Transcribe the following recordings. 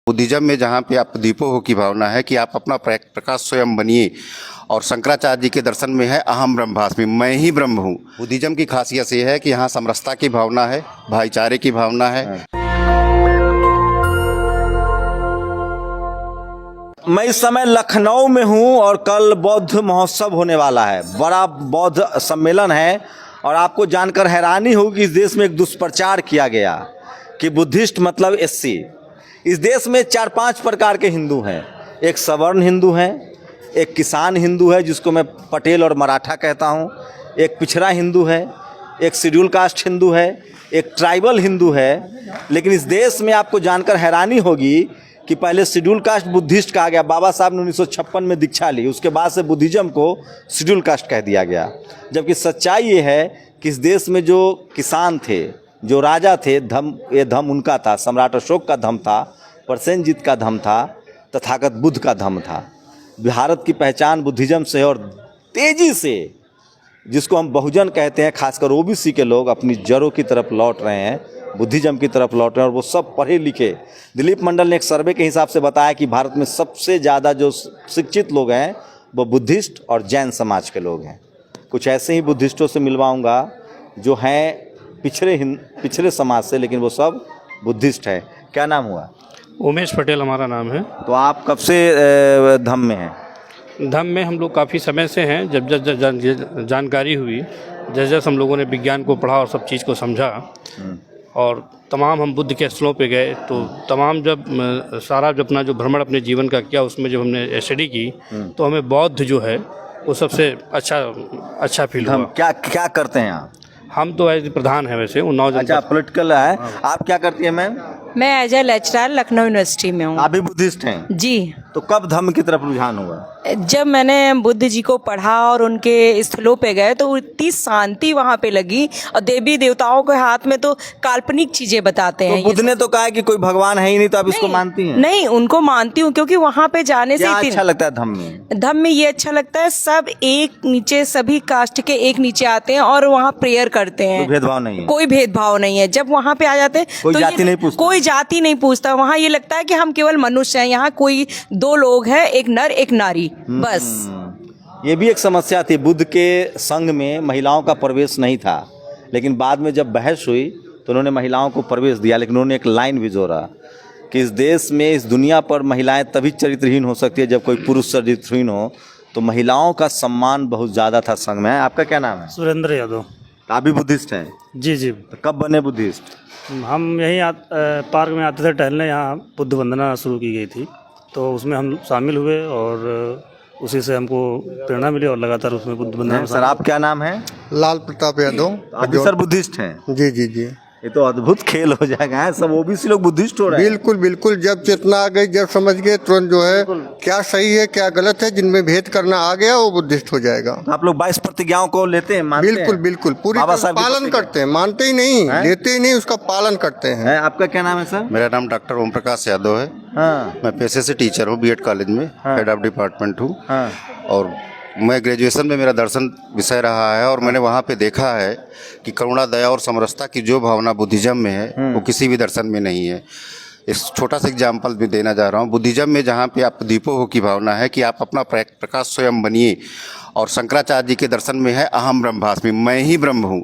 Buddhism में जहाँ पे आप दीपो हो की भावना है कि आप अपना प्रकाश स्वयं बनिए, और शंकराचार्य जी के दर्शन में है अहम ब्रह्मास्मि, मैं ही ब्रह्म हूँ। बुद्धिज्म की खासियत ये है कि यहाँ समरसता की भावना है, भाईचारे की भावना है। मैं इस समय लखनऊ में हूँ और कल बौद्ध महोत्सव होने वाला है, बड़ा बौद्ध सम्मेलन है। और आपको जानकर हैरानी होगी, इस देश में एक दुष्प्रचार किया गया कि बुद्धिस्ट मतलब एससी। इस देश में 4-5 प्रकार के हिंदू हैं। एक सवर्ण हिंदू हैं, एक किसान हिंदू है जिसको मैं पटेल और मराठा कहता हूँ, एक पिछड़ा हिंदू है, एक शेड्यूल कास्ट हिंदू है, एक ट्राइबल हिंदू है। लेकिन इस देश में आपको जानकर हैरानी होगी कि पहले शेड्यूल कास्ट बुद्धिस्ट कहा गया, बाबा साहब ने 1956 में दीक्षा ली, उसके बाद से बुद्धिज्म को शेड्यूल कास्ट कह दिया गया। जबकि सच्चाई ये है कि इस देश में जो किसान थे, जो राजा थे, ये धम उनका था, सम्राट अशोक का धम था, प्रसेनजीत का धम था, तथागत बुद्ध का धम था। भारत की पहचान बुद्धिज्म से, और तेजी से जिसको हम बहुजन कहते हैं, खासकर ओबीसी के लोग अपनी जड़ों की तरफ लौट रहे हैं, बुद्धिज्म की तरफ लौट रहे हैं। और वो सब पढ़े लिखे। दिलीप मंडल ने एक सर्वे के हिसाब से बताया कि भारत में सबसे ज़्यादा जो शिक्षित लोग हैं वो बुद्धिस्ट और जैन समाज के लोग हैं। कुछ ऐसे ही बुद्धिस्टों से मिलवाऊंगा जो हैं पिछड़े समाज से, लेकिन वो सब बुद्धिस्ट है। क्या नाम हुआ? उमेश पटेल हमारा नाम है। तो आप कब से धम्म में हैं? धम्म में हम लोग काफ़ी समय से हैं। जब जानकारी हुई, जैसे हम लोगों ने विज्ञान को पढ़ा और सब चीज़ को समझा, और तमाम हम बुद्ध के स्थलों पे गए, तो तमाम जब सारा जो अपना जो भ्रमण अपने जीवन का किया, उसमें जब हमने स्टडी की तो हमें बौद्ध जो है वो सबसे अच्छा फील हुआ। क्या करते हैं आप? हम तो एज प्रधान है वैसे उन्नाव। अच्छा, पॉलिटिकल है। आप क्या करती हैं मैम? मैं as a lecturer Lucknow university में हूँ। आप भी बुद्धिस्ट हैं? जी। तो कब धम्म की तरफ रुझान हुआ? जब मैंने बुद्ध जी को पढ़ा और उनके स्थलों पे गए तो इतनी शांति वहाँ पे लगी। और देवी देवताओं के हाथ में तो काल्पनिक चीजें बताते हैं। तो बुद्ध ने तो कहा है कि कोई भगवान है ही नहीं, तो आप इसको मानती हैं? नहीं, उनको मानती हूँ, क्योंकि वहाँ पे जाने से अच्छा लगता है धम्म में? धम्म में ये अच्छा लगता है, सब एक नीचे, सभी कास्ट के एक नीचे आते हैं और वहाँ प्रेयर करते हैं। कोई भेदभाव नहीं है? कोई भेदभाव नहीं है। जब वहाँ पे आ जाते हैं कोई तो जाति नहीं पूछता? कोई जाति नहीं पूछता। वहाँ ये लगता है कि हम केवल मनुष्य हैं। यहाँ कोई 2 लोग हैं, एक नर एक नारी, बस। ये भी एक समस्या थी। बुद्ध के संघ में महिलाओं का प्रवेश नहीं था, लेकिन बाद में जब बहस हुई तो उन्होंने महिलाओं को प्रवेश दिया। लेकिन उन्होंने एक लाइन भी जोड़ा कि इस देश में, इस दुनिया पर महिलाएं तभी चरित्रहीन हो सकती है जब कोई पुरुष चरित्रहीन हो। तो महिलाओं का सम्मान बहुत ज़्यादा था संघ में। आपका क्या नाम है? सुरेंद्र यादव। आप भी बुद्धिस्ट हैं? जी जी। तो कब बने बुद्धिस्ट? हम यहीं पार्क में आते थे टहलने, यहाँ बुद्ध वंदना शुरू की गई थी, तो उसमें हम शामिल हुए और उसी से हमको प्रेरणा मिली और लगातार उसमें बुद्ध वंदना। सर, आप क्या नाम है? लाल प्रताप यादव। आप भी सर बुद्धिस्ट हैं? जी जी जी। ये तो अद्भुत खेल हो जाएगा है, सब ओबीसी लोग बुद्धिस्ट हो रहे हैं। बिल्कुल बिल्कुल। जब चेतना आ गई, जब समझ गए तुरंत जो है क्या सही है क्या गलत है, जिनमें भेद करना आ गया वो बुद्धिस्ट हो जाएगा। तो आप लोग 22 प्रतिज्ञाओं को लेते हैं, मानते बिल्कुल हैं? बिल्कुल, पूरी बाबा तरह साहब की पालन प्रतिज्ञा। करते हैं, मानते ही नहीं, लेते ही नहीं, उसका पालन करते हैं। आपका क्या नाम है सर? मेरा नाम डॉक्टर ओम प्रकाश यादव है। हाँ। मैं पेशे से टीचर हूँ, बीएड कॉलेज में हेड ऑफ डिपार्टमेंट हूँ। हाँ। और मैं ग्रेजुएशन में मेरा दर्शन विषय रहा है, और मैंने वहाँ पे देखा है कि करुणा, दया और समरसता की जो भावना बुद्धिज्म में है वो किसी भी दर्शन में नहीं है। एक छोटा सा एग्जाम्पल भी देना चाह रहा हूँ। बुद्धिज्म में जहाँ पे आप दीपो हो की भावना है कि आप अपना प्रकाश स्वयं बनिए, और शंकराचार्य जी के दर्शन में है अहम ब्रह्मास्मि, मैं ही ब्रह्म हूँ।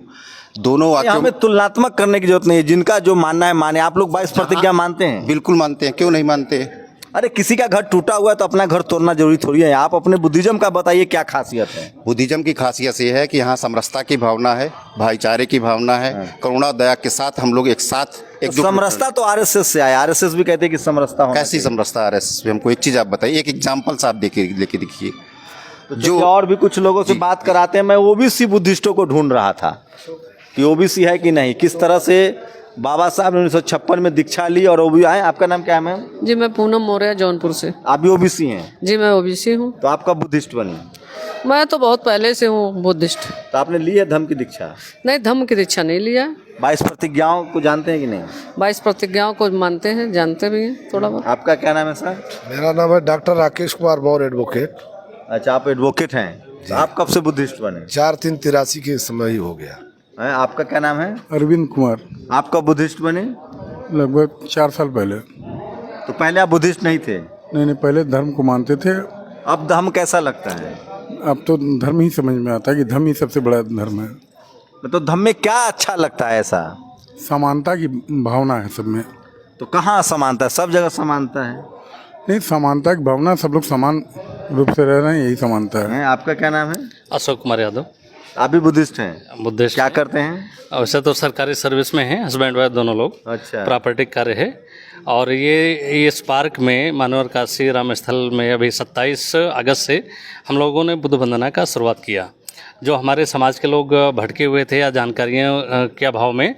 दोनों वाक्यों हमें तुलनात्मक करने की जरूरत नहीं है, जिनका जो मानना है माने। आप लोग 22 प्रतिज्ञा मानते हैं? बिल्कुल मानते हैं, क्यों नहीं मानते। अरे किसी का घर टूटा हुआ है तो अपना घर तोड़ना जरूरी थोड़ी है। आप अपने बुद्धिज्म का बताइए क्या खासियत है? बुद्धिज्म की खासियत ये है कि यहाँ समरसता की भावना है, भाईचारे की भावना है, करुणा दया के साथ हम लोग एक साथ समरसता तो आरएसएस से आया। आरएसएस भी कहते हैं कि समरसता होना कैसी समरसता आरएसएस में? हमको एक चीज़ आप बताइए, एक एग्जाम्पल से आप लेके दिखिए। जो और भी कुछ लोगों से बात कराते हैं। मैं ओबीसी बुद्धिस्टों को ढूंढ रहा था कि ओबीसी है कि नहीं, किस तरह से बाबा साहब ने 1956 में दीक्षा ली और ओबीसी आए। आपका नाम क्या है मैम? जी, मैं पूनम मौर्य, जौनपुर से। आप भी ओबीसी हैं? जी, मैं ओबीसी हूँ। तो आप कब बुद्धिस्ट बनी? मैं तो बहुत पहले से हूँ बुद्धिस्ट। तो आपने ली है धम्म की दीक्षा? नहीं, धम्म की दीक्षा नहीं लिया। 22 प्रतिज्ञाओं को जानते हैं कि नहीं? 22 प्रतिज्ञाओं को मानते हैं, जानते भी हैं थोड़ा बहुत। आपका क्या नाम है सर? मेरा नाम है डॉक्टर राकेश कुमार मौर्य, एडवोकेट। अच्छा, आप एडवोकेट हैं। तो आप कब से बुद्धिस्ट बने? 4/3/83 के समय ही हो गया। आपका क्या नाम है? अरविंद कुमार। आप कब बुद्धिस्ट बने? लगभग 4 साल पहले। तो पहले आप बुद्धिस्ट नहीं थे, नहीं नहीं, पहले धर्म को मानते थे। अब धर्म कैसा लगता है? अब तो धर्म ही समझ में आता है कि धर्म ही सबसे बड़ा धर्म है। तो धर्म में क्या अच्छा लगता है ऐसा? समानता की भावना है सब में। तो कहाँ समानता है? सब जगह समानता है। नहीं, समानता की भावना, सब लोग समान रूप से रह रहे हैं, यही समानता है। आपका क्या नाम है? अशोक कुमार यादव। आप भी बुद्धिस्ट हैं? बुद्धिस्ट क्या करते हैं? वैसे तो सरकारी सर्विस में हैं, हस्बैंड वाइफ दोनों लोग। अच्छा। प्रॉपर्टी कार्य है। और ये इस पार्क में मानवर काशी राम स्थल में अभी 27 अगस्त से हम लोगों ने बुद्ध वंदना का शुरुआत किया। जो हमारे समाज के लोग भटके हुए थे या जानकारियों के अभाव में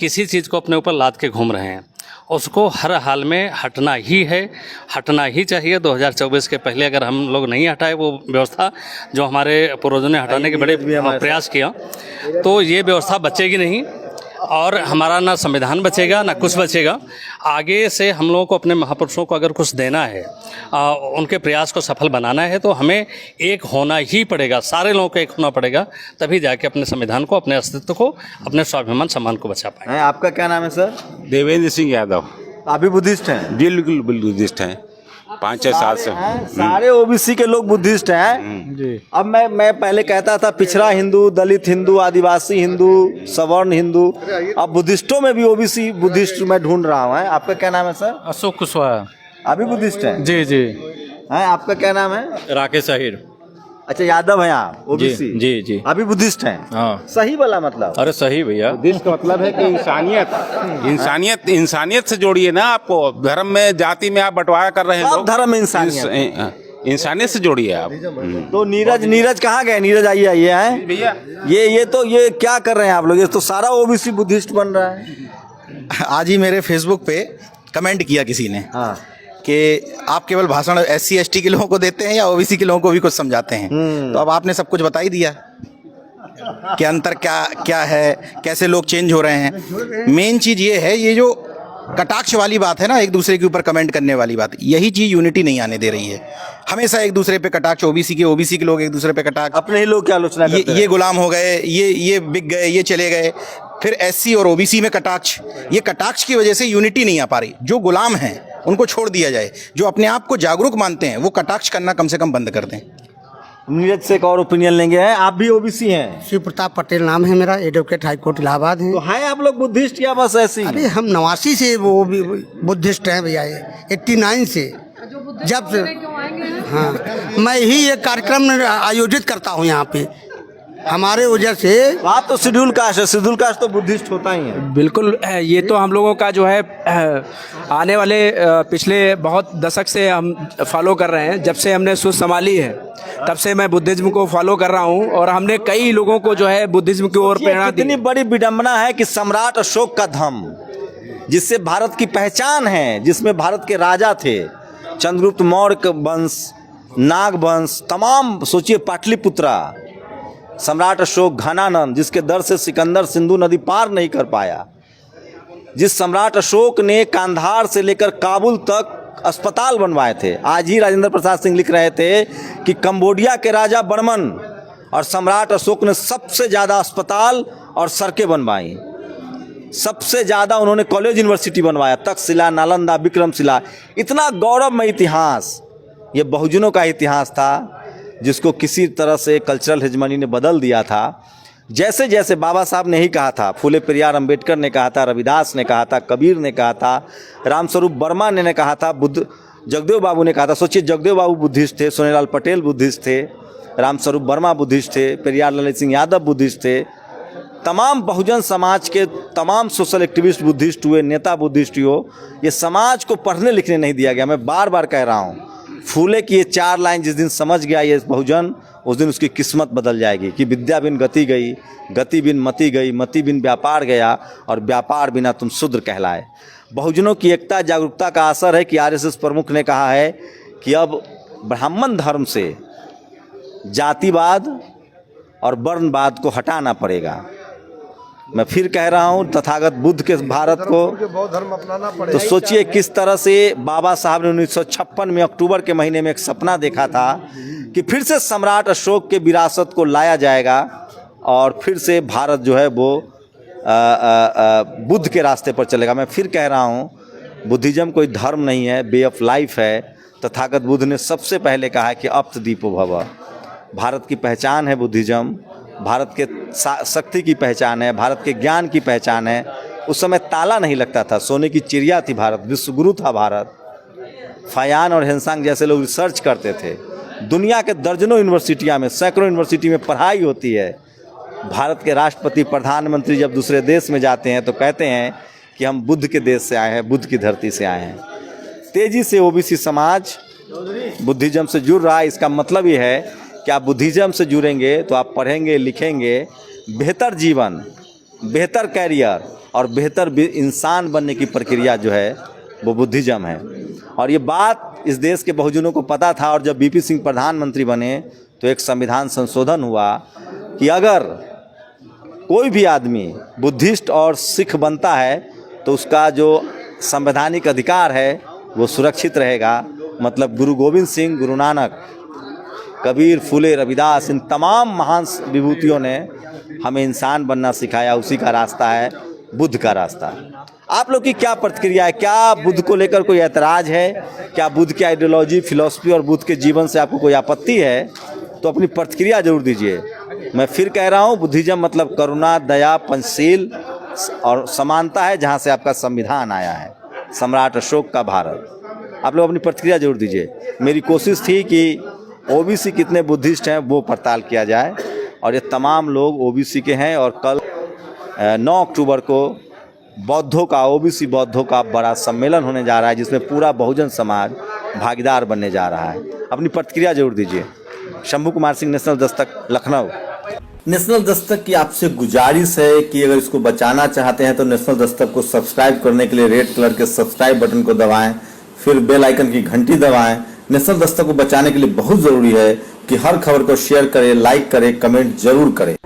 किसी चीज़ को अपने ऊपर लाद के घूम रहे हैं, उसको हर हाल में हटना ही है, हटना ही चाहिए। 2024 के पहले अगर हम लोग नहीं हटाए वो व्यवस्था जो हमारे पूर्वजों ने हटाने के बड़े प्रयास किया, तो ये व्यवस्था बचेगी नहीं और हमारा ना संविधान बचेगा ना कुछ बचेगा। आगे से हम लोगों को अपने महापुरुषों को अगर कुछ देना है, उनके प्रयास को सफल बनाना है, तो हमें एक होना ही पड़ेगा, सारे लोगों को एक होना पड़ेगा, तभी जाके अपने संविधान को, अपने अस्तित्व को, अपने स्वाभिमान सम्मान को बचा पाएंगे। आपका क्या नाम है सर? देवेंद्र सिंह यादव। आप भी बुद्धिस्ट हैं? बिल्कुल बुद्धिस्ट हैं, 5-6 साल से। सारे ओबीसी के लोग बुद्धिस्ट हैं जी। अब मैं पहले कहता था पिछड़ा हिंदू, दलित हिंदू, आदिवासी हिंदू, सवर्ण हिंदू, अब बुद्धिस्टों में भी ओबीसी बुद्धिस्ट मैं ढूंढ रहा हूँ। आपका क्या नाम है सर? अशोक कुशवाहा। आप भी बुद्धिस्ट हैं? जी जी। आपका क्या नाम है? राकेश अहिर। अच्छा, यादव हैं आप? ओबीसी? जी जी। अभी बुद्धिस्ट हैं? हाँ। सही वाला मतलब? अरे सही भैया। बुद्धिस्ट का मतलब है कि इंसानियत से जोड़िए ना। आपको धर्म में, जाति में आप बंटवारा कर रहे हैं लोग। धर्म में इंसानियत से जोड़िए आप। तो नीरज कहाँ गए? नीरज आइए हैं भैया। ये क्या कर रहे हैं आप लोग? ये तो सारा ओबीसी बुद्धिस्ट बन रहा है। आज ही मेरे फेसबुक पे कमेंट किया किसी ने कि आप केवल भाषण SC ST के लोगों को देते हैं या ओबीसी के लोगों को भी कुछ समझाते हैं। तो अब आपने सब कुछ बता ही दिया कि अंतर क्या है, कैसे लोग चेंज हो रहे हैं। मेन चीज़ ये है, ये जो कटाक्ष वाली बात है ना, एक दूसरे के ऊपर कमेंट करने वाली बात, यही चीज़ यूनिटी नहीं आने दे रही है। हमेशा एक दूसरे पे कटाक्ष, ओबीसी के लोग एक दूसरे पे कटाक्ष, अपने ही लोग क्या आलोचना करते हैं। ये गुलाम हो गए, ये बिक गए, ये चले गए। फिर SC और OBC में कटाक्ष, ये कटाक्ष की वजह से यूनिटी नहीं आ पा रही। जो गुलाम हैं उनको छोड़ दिया जाए, जो अपने आप को जागरूक मानते हैं वो कटाक्ष करना कम से कम बंद कर दें। नीरज से एक और ओपिनियन लेंगे। आप भी ओबीसी हैं? शिव प्रताप पटेल नाम है मेरा, एडवोकेट हाई कोर्ट इलाहाबाद है। तो हैं आप लोग बुद्धिस्ट या बस ऐसे ही? अरे हम 89 से वो भी बुद्धिस्ट हैं भैया, 89 से जब से। हाँ, मैं ही एक कार्यक्रम आयोजित करता हूँ यहाँ पे हमारे वजह से। बात तो शेड्यूल कास्ट है, शेड्यूल कास्ट तो बुद्धिस्ट होता ही है। बिल्कुल। ये तो हम लोगों का जो है आने वाले पिछले बहुत दशक से हम फॉलो कर रहे हैं। जब से हमने सोच संभाली है तब से मैं बुद्धिज्म को फॉलो कर रहा हूँ और हमने कई लोगों को जो है बुद्धिज्म की ओर प्रेरणा दी। इतनी बड़ी विडंबना है कि सम्राट अशोक का धम्म, जिससे भारत की पहचान है, जिसमें भारत के राजा थे, चंद्रगुप्त मौर्य वंश, नाग वंश, तमाम, सोचिए पाटलिपुत्रा, सम्राट अशोक, घनानंद, जिसके दर से सिकंदर सिंधु नदी पार नहीं कर पाया, जिस सम्राट अशोक ने कांधार से लेकर काबुल तक अस्पताल बनवाए थे। आज ही राजेंद्र प्रसाद सिंह लिख रहे थे कि कंबोडिया के राजा बर्मन और सम्राट अशोक ने सबसे ज़्यादा अस्पताल और सड़कें बनवाई, सबसे ज़्यादा उन्होंने कॉलेज यूनिवर्सिटी बनवाया, तक्षशिला, नालंदा, विक्रमशिला। इतना गौरवमय इतिहास ये बहुजनों का इतिहास था, जिसको किसी तरह से कल्चरल हेजमनी ने बदल दिया था। जैसे जैसे बाबा साहब ने ही कहा था, फूले पेरियार अम्बेडकर ने कहा था, रविदास ने कहा था, कबीर ने कहा था, रामस्वरूप वर्मा ने कहा था, जगदेव बाबू ने कहा था। सोचिए, जगदेव बाबू बुद्धिस्ट थे, सोनेलाल पटेल बुद्धिस्ट थे, रामस्वरूप वर्मा बुद्धिस्ट थे, पेरियार ललित सिंह यादव बुद्धिस्ट थे, तमाम बहुजन समाज के तमाम सोशल एक्टिविस्ट बुद्धिस्ट हुए, नेता बुद्धिस्ट हुए। ये समाज को पढ़ने लिखने नहीं दिया गया। मैं बार बार कह रहा हूँ, फूले की ये 4 लाइन जिस दिन समझ गया ये बहुजन, उस दिन उसकी किस्मत बदल जाएगी कि विद्या बिन गति गई, गति बिन मति गई, मति बिन व्यापार गया और व्यापार बिना तुम शूद्र कहलाए। बहुजनों की एकता जागरूकता का असर है कि RSS प्रमुख ने कहा है कि अब ब्राह्मण धर्म से जातिवाद और वर्णवाद को हटाना पड़ेगा। मैं फिर कह रहा हूँ, तथागत बुद्ध के भारत को बौद्ध धर्म अपनाना पड़ेगा। तो सोचिए किस तरह से बाबा साहब ने 1956 में अक्टूबर के महीने में एक सपना देखा था कि फिर से सम्राट अशोक के विरासत को लाया जाएगा और फिर से भारत जो है वो बुद्ध के रास्ते पर चलेगा। मैं फिर कह रहा हूँ बुद्धिज्म कोई धर्म नहीं है, वे ऑफ लाइफ है। तथागत बुद्ध ने सबसे पहले कहा है कि अप्त दीपो भव। भारत की पहचान है बुद्धिज्म, भारत के शक्ति की पहचान है, भारत के ज्ञान की पहचान है। उस समय ताला नहीं लगता था, सोने की चिड़िया थी भारत, विश्वगुरु था भारत। फायान और हेनसांग जैसे लोग रिसर्च करते थे। दुनिया के दर्जनों यूनिवर्सिटियाँ में, सैकड़ों यूनिवर्सिटी में पढ़ाई होती है। भारत के राष्ट्रपति, प्रधानमंत्री जब दूसरे देश में जाते हैं तो कहते हैं कि हम बुद्ध के देश से आए हैं, बुद्ध की धरती से आए हैं। तेजी से ओबीसी समाज बुद्धिज्म से जुड़ रहा है। इसका मतलब ये है कि आप बुद्धिज्म से जुड़ेंगे तो आप पढ़ेंगे, लिखेंगे, बेहतर जीवन, बेहतर कैरियर और बेहतर इंसान बनने की प्रक्रिया जो है वो बुद्धिज्म है। और ये बात इस देश के बहुजनों को पता था। और जब बीपी सिंह प्रधानमंत्री बने तो एक संविधान संशोधन हुआ कि अगर कोई भी आदमी बुद्धिस्ट और सिख बनता है तो उसका जो संवैधानिक अधिकार है वो सुरक्षित रहेगा। मतलब गुरु गोविंद सिंह, गुरु नानक, कबीर, फुले, रविदास, इन तमाम महान विभूतियों ने हमें इंसान बनना सिखाया। उसी का रास्ता है बुद्ध का रास्ता। आप लोग की क्या प्रतिक्रिया है? क्या बुद्ध को लेकर कोई ऐतराज़ है? क्या बुद्ध की आइडियोलॉजी, फिलॉसफी और बुद्ध के जीवन से आपको कोई आपत्ति है? तो अपनी प्रतिक्रिया जरूर दीजिए। मैं फिर कह रहा हूँ, बुद्धिज्म मतलब करुणा, दया, पंचशील और समानता है, जहाँ से आपका संविधान आया है, सम्राट अशोक का भारत। आप लोग अपनी प्रतिक्रिया जरूर दीजिए। मेरी कोशिश थी कि ओबीसी कितने बुद्धिस्ट हैं वो पड़ताल किया जाए, और ये तमाम लोग ओबीसी के हैं। और कल 9 अक्टूबर को बौद्धों का, ओबीसी बौद्धों का बड़ा सम्मेलन होने जा रहा है, जिसमें पूरा बहुजन समाज भागीदार बनने जा रहा है। अपनी प्रतिक्रिया जरूर दीजिए। शंभू कुमार सिंह, नेशनल दस्तक, लखनऊ। नेशनल दस्तक की आपसे गुजारिश है कि अगर इसको बचाना चाहते हैं तो नेशनल दस्तक को सब्सक्राइब करने के लिए रेड कलर के सब्सक्राइब बटन को दबाएं, फिर बेल आइकन की घंटी दबाएं। नेशनल दस्तक को बचाने के लिए बहुत ज़रूरी है कि हर खबर को शेयर करें, लाइक करें, कमेंट जरूर करें।